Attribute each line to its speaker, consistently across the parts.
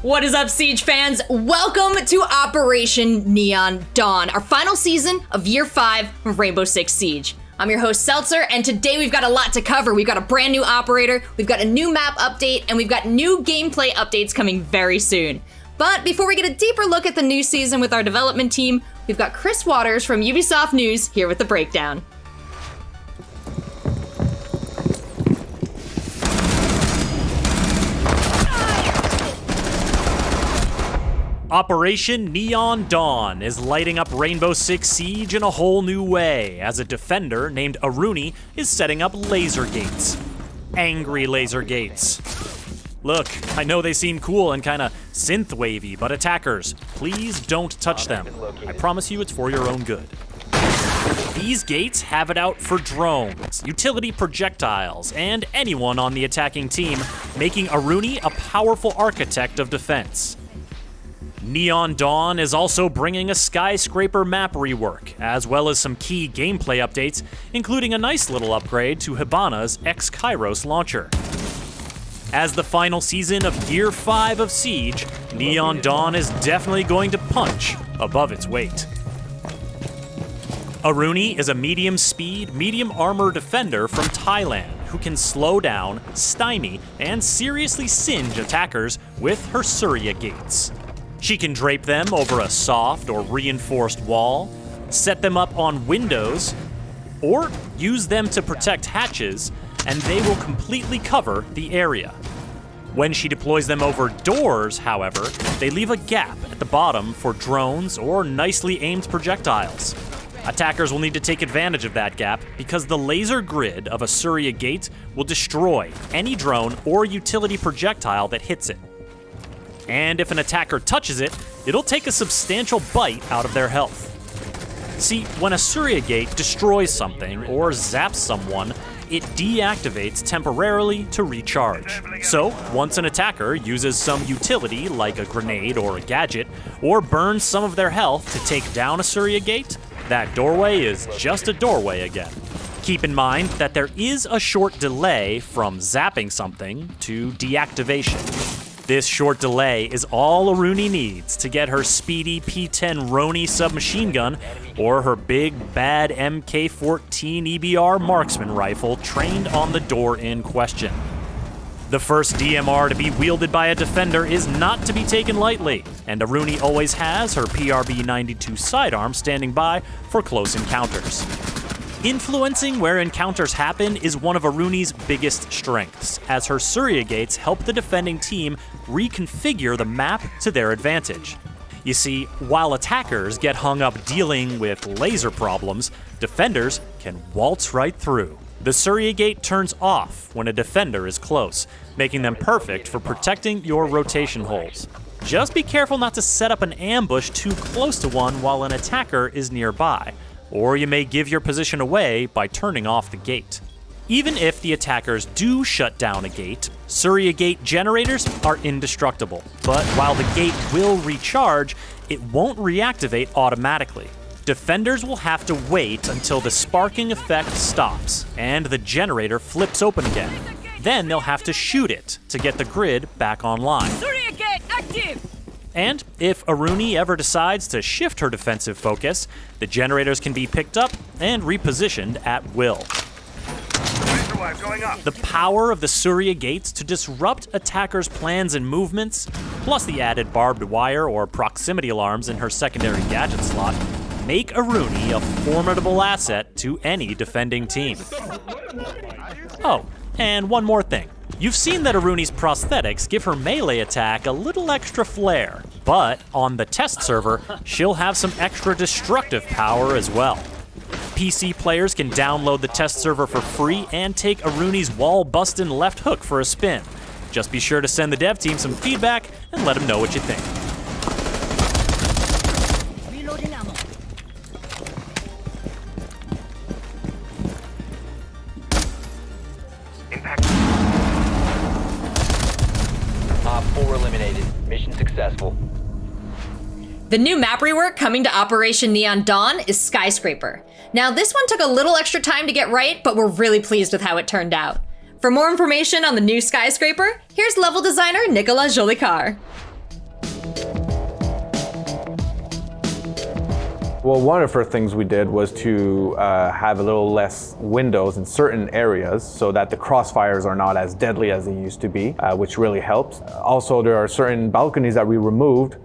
Speaker 1: What is up, Siege fans? Welcome to Operation Neon Dawn, our final season of Year 5 of Rainbow Six Siege. I'm your host, Seltzer, and today we've got a lot to cover. We've got a brand new operator, we've got a new map update, and we've got new gameplay updates coming very soon. But before we get a deeper look at the new season with our development team, we've got Chris Waters from Ubisoft News here with the breakdown.
Speaker 2: Operation Neon Dawn is lighting up Rainbow Six Siege in a whole new way, as a defender named ARUNI is setting up laser gates. Angry laser gates. Look, I know they seem cool and kinda synth-wavy, but attackers, please don't touch them. I promise you it's for your own good. These gates have it out for drones, utility projectiles, and anyone on the attacking team, making ARUNI a powerful architect of defense. Neon Dawn is also bringing a SKYSCRAPER map rework, as well as some key gameplay updates, including a nice little upgrade to Hibana's X-Kairos launcher. As the final season of Year 5 of Siege, Neon Dawn is definitely going to punch above its weight. ARUNI is a medium-speed, medium-armor defender from Thailand who can slow down, stymie, and seriously singe attackers with her Surya gates. She can drape them over a soft or reinforced wall, set them up on windows, or use them to protect hatches, and they will completely cover the area. When she deploys them over doors, however, they leave a gap at the bottom for drones or nicely aimed projectiles. Attackers will need to take advantage of that gap because the laser grid of a Surya gate will destroy any drone or utility projectile that hits it. And if an attacker touches it, it'll take a substantial bite out of their health. See, when a Surya gate destroys something or zaps someone, it deactivates temporarily to recharge. So, once an attacker uses some utility like a grenade or a gadget, or burns some of their health to take down a Surya gate, that doorway is just a doorway again. Keep in mind that there is a short delay from zapping something to deactivation. This short delay is all ARUNI needs to get her speedy P-10 Roni submachine gun or her big, bad MK-14 EBR marksman rifle trained on the door in question. The first DMR to be wielded by a defender is not to be taken lightly, and ARUNI always has her PRB-92 sidearm standing by for close encounters. Influencing where encounters happen is one of ARUNI's biggest strengths, as her Surya gates help the defending team reconfigure the map to their advantage. You see, while attackers get hung up dealing with laser problems, defenders can waltz right through. The Surya gate turns off when a defender is close, making them perfect for protecting your rotation holes. Just be careful not to set up an ambush too close to one while an attacker is nearby, or you may give your position away by turning off the gate. Even if the attackers do shut down a gate, Surya gate generators are indestructible, but while the gate will recharge, it won't reactivate automatically. Defenders will have to wait until the sparking effect stops and the generator flips open again. Then they'll have to shoot it to get the grid back online.
Speaker 1: Surya gate active!
Speaker 2: And if ARUNI ever decides to shift her defensive focus, the generators can be picked up and repositioned at will. The power of the Surya gates to disrupt attackers' plans and movements, plus the added barbed wire or proximity alarms in her secondary gadget slot, make ARUNI a formidable asset to any defending team. Oh, and one more thing. You've seen that ARUNI's prosthetics give her melee attack a little extra flair, but on the test server, she'll have some extra destructive power as well. PC players can download the test server for free and take ARUNI's wall-bustin' left hook for a spin. Just be sure to send the dev team some feedback and let them know what you think.
Speaker 1: Reloading ammo.
Speaker 3: Op 4 eliminated. Mission successful.
Speaker 1: The new map rework coming to Operation Neon Dawn is SKYSCRAPER. Now, this one took a little extra time to get right, but we're really pleased with how it turned out. For more information on the new SKYSCRAPER, here's level designer Nicolas Jolicoeur.
Speaker 4: Well, one of the first things we did was to have a little less windows in certain areas so that the crossfires are not as deadly as they used to be, which really helps. Also, there are certain balconies that we removed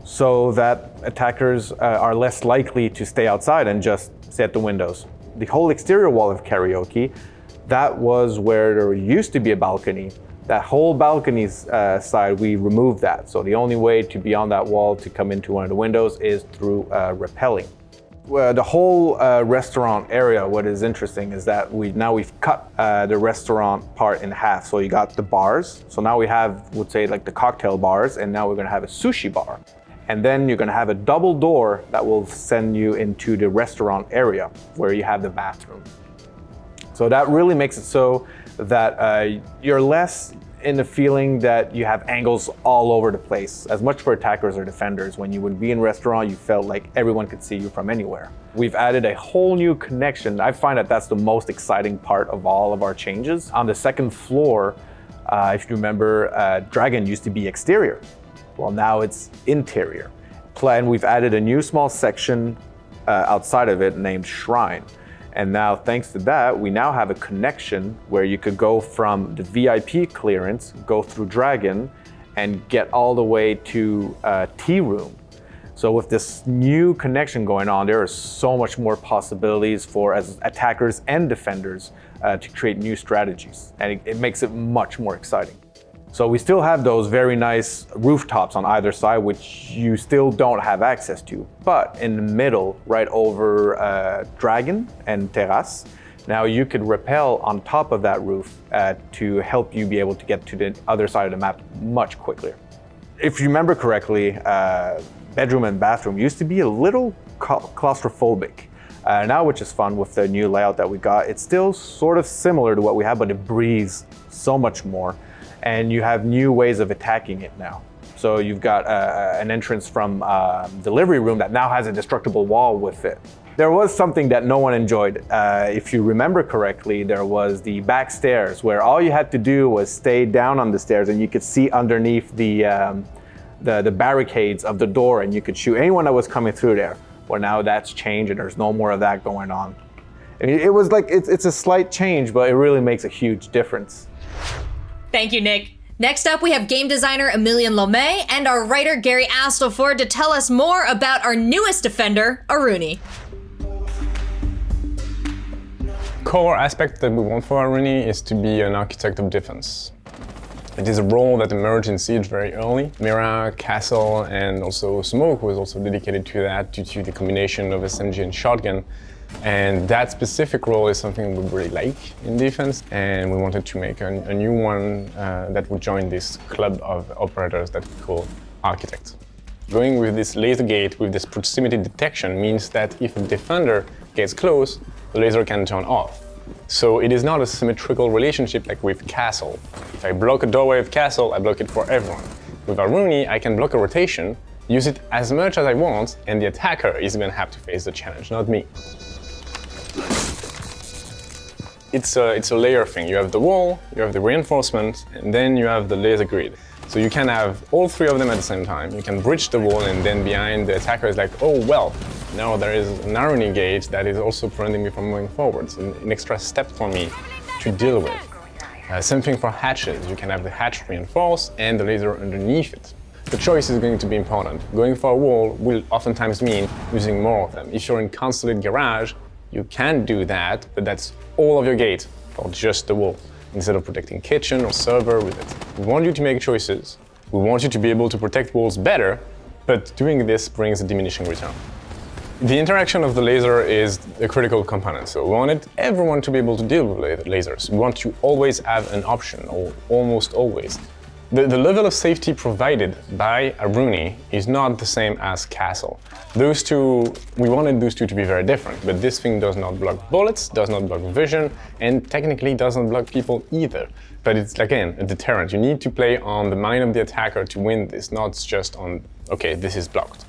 Speaker 4: so that attackers are less likely to stay outside and just stay at the windows. The whole exterior wall of Karaoke, that was where there used to be a balcony. That whole balcony's side, we removed that. So the only way to be on that wall to come into one of the windows is through rappelling. The whole restaurant area, what is interesting is that we've cut the restaurant part in half. So you got the bars. So now we have, would say like the cocktail bars, and now we're gonna have a sushi bar. And then you're gonna have a double door that will send you into the restaurant area where you have the bathroom. So that really makes it so that you're less in the feeling that you have angles all over the place, as much for attackers or defenders. When you would be in a restaurant, you felt like everyone could see you from anywhere. We've added a whole new connection. I find that that's the most exciting part of all of our changes. On the second floor, if you remember, Dragon used to be exterior. Well, now it's interior. And we've added a new small section outside of it named Shrine. And now, thanks to that, we now have a connection where you could go from the VIP clearance, go through Dragon, and get all the way to Tea Room. So with this new connection going on, there are so much more possibilities for as attackers and defenders to create new strategies. And it makes it much more exciting. So we still have those very nice rooftops on either side, which you still don't have access to. But in the middle, right over Dragon and Terrace, now you could rappel on top of that roof to help you be able to get to the other side of the map much quicker. If you remember correctly, bedroom and bathroom used to be a little claustrophobic. Now, which is fun with the new layout that we got, it's still sort of similar to what we have, but it breathes so much more. And you have new ways of attacking it now. So you've got an entrance from delivery room that now has a destructible wall with it. There was something that no one enjoyed. If you remember correctly, there was the back stairs where all you had to do was stay down on the stairs and you could see underneath the barricades of the door and you could shoot anyone that was coming through there. Well, now that's changed and there's no more of that going on. I mean, it was like, it's a slight change, but it really makes a huge difference.
Speaker 1: Thank you, Nick. Next up, we have game designer Emilian Lomé and our writer Gary Astleford to tell us more about our newest defender, ARUNI.
Speaker 5: Core aspect that we want for ARUNI is to be an architect of defense. It is a role that emerged in Siege very early. Mira, Castle, and also Smoke was also dedicated to that due to the combination of SMG and shotgun. And that specific role is something we really like in defense, and we wanted to make a new one that would join this club of operators that we call architects. Going with this laser gate, with this proximity detection, means that if a defender gets close, the laser can turn off. So it is not a symmetrical relationship like with Castle. If I block a doorway with Castle, I block it for everyone. With ARUNI, I can block a rotation, use it as much as I want, and the attacker is going to have to face the challenge, not me. It's a layer thing. You have the wall, you have the reinforcement, and then you have the laser grid. So you can have all three of them at the same time. You can bridge the wall, and then behind the attacker is like, oh, well, now there is an ARUNI gate that is also preventing me from moving forward. So an extra step for me to deal with. Same thing for hatches. You can have the hatch reinforced and the laser underneath it. The choice is going to be important. Going for a wall will oftentimes mean using more of them. If you're in consulate garage, you can do that, but that's all of your gate for just the wall, instead of protecting kitchen or server with it. We want you to make choices. We want you to be able to protect walls better, but doing this brings a diminishing return. The interaction of the laser is a critical component, so we wanted everyone to be able to deal with lasers. We want to always have an option, or almost always. The level of safety provided by ARUNI is not the same as Castle. Those two, we wanted those two to be very different, but this thing does not block bullets, does not block vision, and technically doesn't block people either. But it's, again, a deterrent. You need to play on the mind of the attacker to win this, not just on, okay, this is blocked.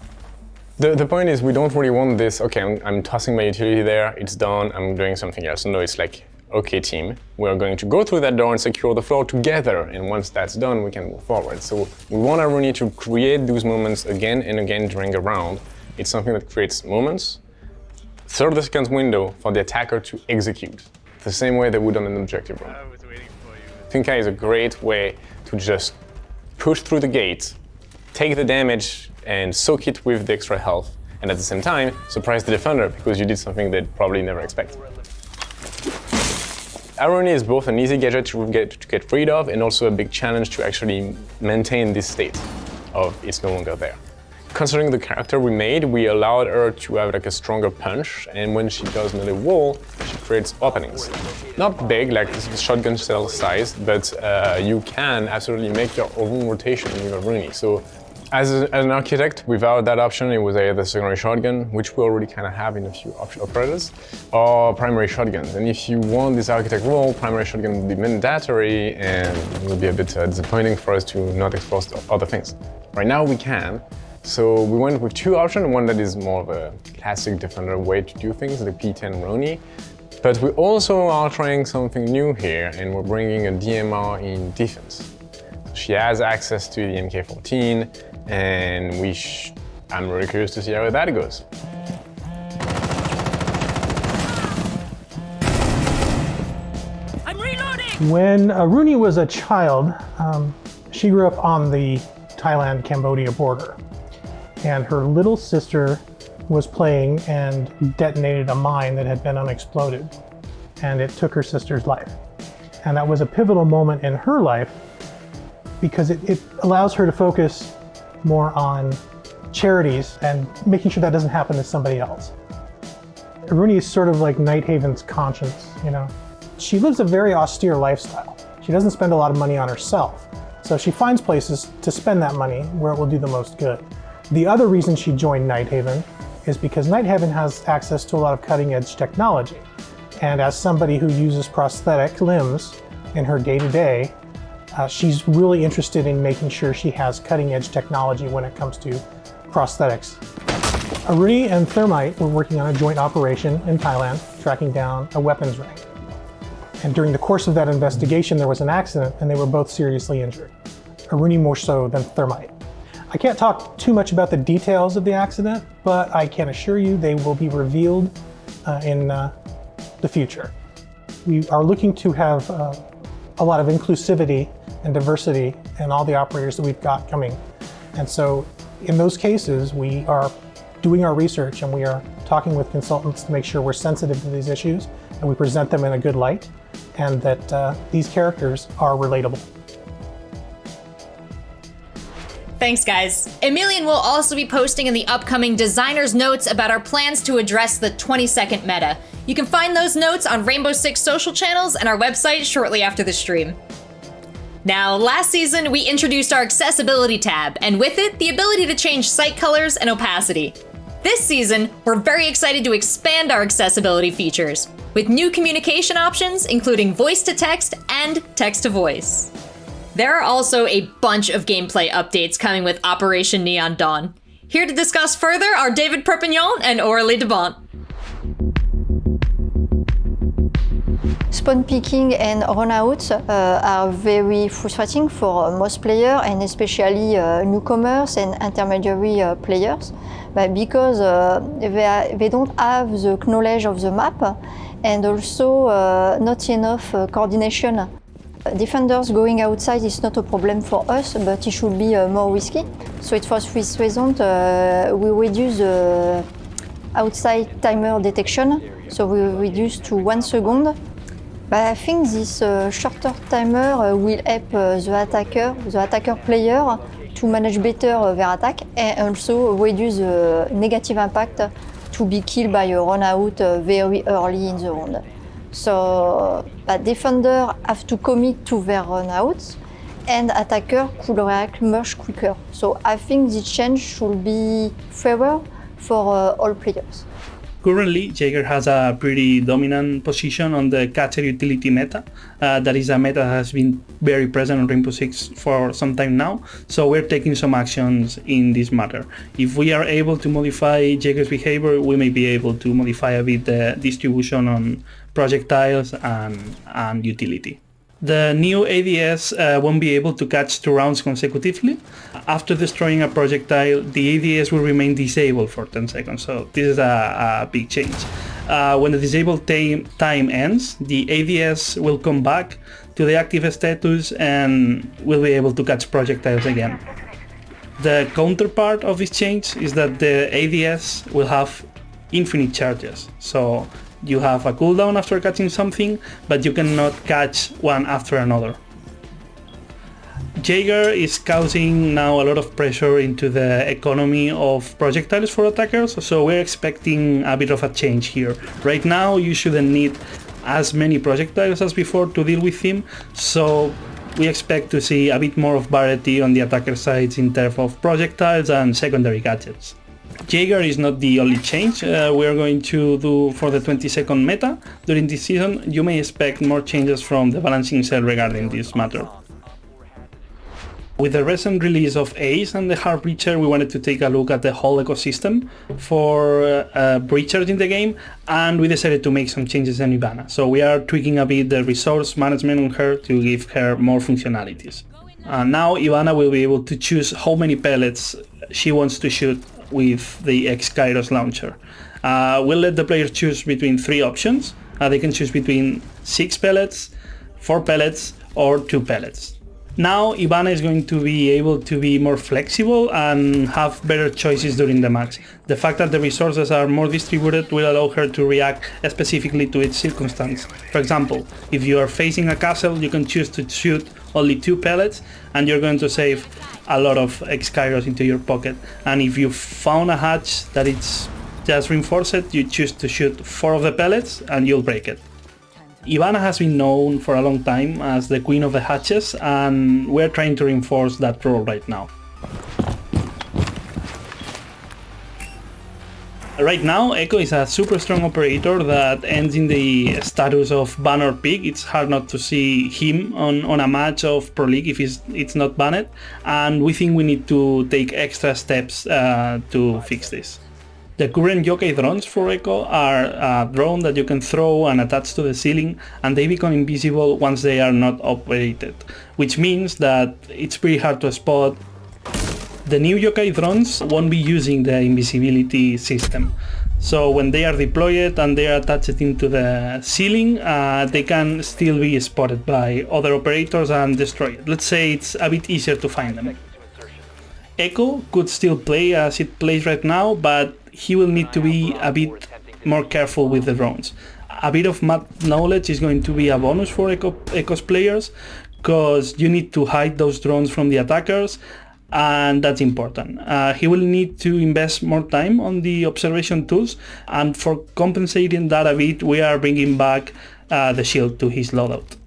Speaker 5: The point is, we don't really want this, okay, I'm tossing my utility there, it's done, I'm doing something else. No, it's like, okay, team, we're going to go through that door and secure the floor together, and once that's done, we can move forward. So we want ARUNI to create those moments again and again during a round, It's something that creates moments, 30-second window for the attacker to execute, the same way they would on an objective room. Tinkai is a great way to just push through the gate, take the damage and soak it with the extra health, and at the same time, surprise the defender because you did something they'd probably never expect. ARUNI is both an easy gadget to get rid of and also a big challenge to actually maintain this state of it's no longer there. Considering the character we made, we allowed her to have like a stronger punch, and when she does melee wall, she creates openings. Not big, like shotgun shell size, but you can absolutely make your own rotation in your ARUNI. So as an architect, without that option, it was either secondary shotgun, which we already kind of have in a few operators, or primary shotguns. And if you want this architect role, primary shotgun would be mandatory, and it would be a bit disappointing for us to not explore other things. Right now we can. So we went with two options, one that is more of a classic Defender way to do things, the P10 RONI. But we also are trying something new here, and we're bringing a DMR in defense. So she has access to the MK14, and I'm really curious to see how that goes.
Speaker 2: I'm reloading!
Speaker 6: When ARUNI was a child, she grew up on the Thailand-Cambodia border. And her little sister was playing and detonated a mine that had been unexploded. And it took her sister's life. And that was a pivotal moment in her life because it allows her to focus more on charities and making sure that doesn't happen to somebody else. ARUNI is sort of like Nighthaven's conscience, you know? She lives a very austere lifestyle. She doesn't spend a lot of money on herself. So she finds places to spend that money where it will do the most good. The other reason she joined Nighthaven is because Nighthaven has access to a lot of cutting-edge technology. And as somebody who uses prosthetic limbs in her day-to-day, she's really interested in making sure she has cutting-edge technology when it comes to prosthetics. ARUNI and Thermite were working on a joint operation in Thailand, tracking down a weapons ring. And during the course of that investigation, there was an accident and they were both seriously injured. ARUNI more so than Thermite. I can't talk too much about the details of the accident, but I can assure you they will be revealed in the future. We are looking to have a lot of inclusivity and diversity in all the operators that we've got coming. And so in those cases, we are doing our research and we are talking with consultants to make sure we're sensitive to these issues and we present them in a good light and that these characters are relatable.
Speaker 1: Thanks, guys. Emilian will also be posting in the upcoming designer's notes about our plans to address the 20-second meta. You can find those notes on Rainbow Six social channels and our website shortly after the stream. Now, last season, we introduced our accessibility tab, and with it, the ability to change site colors and opacity. This season, we're very excited to expand our accessibility features, with new communication options, including voice-to-text and text-to-voice. There are also a bunch of gameplay updates coming with Operation Neon Dawn. Here to discuss further are David Perpignan and Aurélie Debont.
Speaker 7: Spawn picking and runouts are very frustrating for most players and especially newcomers and intermediary players, but because they don't have the knowledge of the map and also not enough coordination. Defenders going outside is not a problem for us, but it should be more risky. So it's for this reason we reduce the outside timer detection, so we reduce to 1 second. But I think this shorter timer will help the attacker player to manage better their attack and also reduce the negative impact to be killed by a run out very early in the round. So defenders have to commit to their runouts and attacker could react much quicker. So I think this change should be fairer for all players.
Speaker 8: Currently, Jaeger has a pretty dominant position on the catcher utility meta. That is a meta that has been very present on Rainbow Six for some time now, so we're taking some actions in this matter. If we are able to modify Jaeger's behavior, we may be able to modify a bit the distribution on projectiles and utility. The new ADS won't be able to catch 2 rounds consecutively. After destroying a projectile, the ADS will remain disabled for 10 seconds, so this is a big change. When the disabled time ends, the ADS will come back to the active status and will be able to catch projectiles again. The counterpart of this change is that the ADS will have infinite charges, so you have a cooldown after catching something, but you cannot catch one after another. Jaeger is causing now a lot of pressure into the economy of projectiles for attackers, so we're expecting a bit of a change here. Right now you shouldn't need as many projectiles as before to deal with him, so we expect to see a bit more of variety on the attacker sides in terms of projectiles and secondary gadgets. Jaeger is not the only change we're going to do for the 20-second meta. During this season, you may expect more changes from the balancing cell regarding this matter. With the recent release of Ace and the Hard Breacher, we wanted to take a look at the whole ecosystem for breachers in the game, and we decided to make some changes in Ivana. So we are tweaking a bit the resource management on her to give her more functionalities. Now Ivana will be able to choose how many pellets she wants to shoot with the X-Kairos launcher. We'll let the player choose between 3 options. They can choose between 6 pellets, 4 pellets, or 2 pellets. Now Ivana is going to be able to be more flexible and have better choices during the match. The fact that the resources are more distributed will allow her to react specifically to each circumstance. For example, if you are facing a castle, you can choose to shoot only 2 pellets and you're going to save a lot of X-Kairos into your pocket. And if you found a hatch that it's just reinforced, you choose to shoot 4 of the pellets and you'll break it. Ivana has been known for a long time as the queen of the hatches, and we're trying to reinforce that role right now. Right now, Echo is a super strong operator that ends in the status of ban or pick. It's hard not to see him on a match of Pro League if it's not banned, and we think we need to take extra steps to fix this. The current yokai drones for Echo are a drone that you can throw and attach to the ceiling, and they become invisible once they are not operated, which means that it's pretty hard to spot. The new yokai drones won't be using the invisibility system, so when they are deployed and they are attached into the ceiling, they can still be spotted by other operators and destroyed. Let's say it's a bit easier to find them. Echo could still play as it plays right now, but he will need to be a bit more careful with the drones. A bit of map knowledge is going to be a bonus for Echo's players, because you need to hide those drones from the attackers, and that's important. He will need to invest more time on the observation tools, and for compensating that a bit, we are bringing back the shield to his loadout.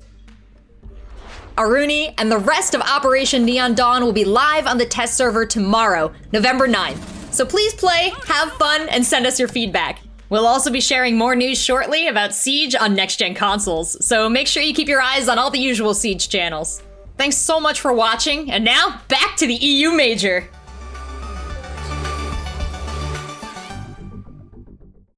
Speaker 1: ARUNI and the rest of Operation Neon Dawn will be live on the test server tomorrow, November 9th. So please play, have fun, and send us your feedback. We'll also be sharing more news shortly about Siege on next-gen consoles, so make sure you keep your eyes on all the usual Siege channels. Thanks so much for watching, and now back to the EU Major.